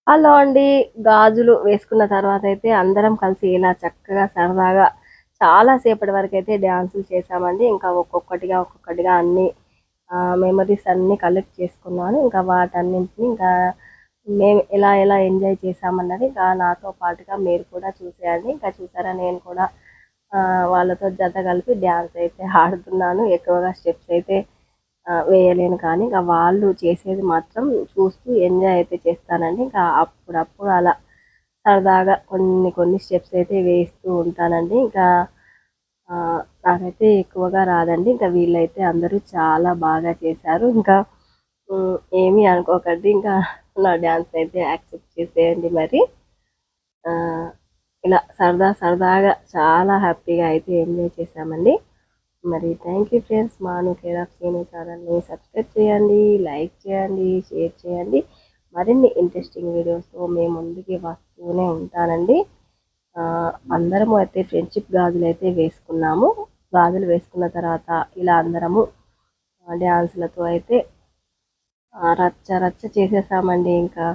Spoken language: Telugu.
హలో అండి. గాజులు వేసుకున్న తర్వాతయితే అందరం కలిసి ఇలా చక్కగా సరదాగా చాలా సేపటి వరకైతే డాన్సులు చేశామండి. ఇంకా ఒక్కొక్కటిగా అన్నీ మెమోరీస్ అన్నీ కలెక్ట్ చేసుకున్నాను. ఇంకా వాటన్నింటిని ఇంకా మేము ఎలా ఎంజాయ్ చేశామన్నది ఇంకా నాతో పాటుగా మీరు కూడా చూసేయండి. ఇంకా చూసారా నేను కూడా వాళ్ళతో జత కలిపి డాన్స్ అయితే ఆడుతున్నాను. ఎక్కువగా స్టెప్స్ అయితే వేయలేను కానీ ఇంక వాళ్ళు చేసేది మాత్రం చూస్తూ ఎంజాయ్ అయితే చేస్తానండి. ఇంకా అప్పుడప్పుడు అలా సరదాగా కొన్ని స్టెప్స్ అయితే వేస్తూ ఉంటానండి. ఇంకా నాకైతే ఎక్కువగా రాదండి. ఇంకా వీళ్ళైతే అందరూ చాలా బాగా చేశారు. ఇంకా ఏమీ అనుకోకండి. ఇంకా నా డాన్స్ అయితే యాక్సెప్ట్ చేసేయండి మరి. ఆహ్, ఇలా సరదాగా చాలా హ్యాపీగా అయితే ఎంజాయ్ చేశామండి. మరి థ్యాంక్ యూ ఫ్రెండ్స్. మాను కేర్ ఆఫ్ సీను ఛానల్ని సబ్స్క్రైబ్ చేయండి, లైక్ చేయండి, షేర్ చేయండి. మరిన్ని ఇంట్రెస్టింగ్ వీడియోస్తో మేము ముందుకి వస్తూనే ఉంటానండి. అందరము అయితే ఫ్రెండ్షిప్ గాజులు అయితే వేసుకున్నాము. గాజులు వేసుకున్న తర్వాత ఇలా అందరము డ్యాన్సులతో అయితే రచ్చ రచ్చ చేసేసామండి ఇంకా.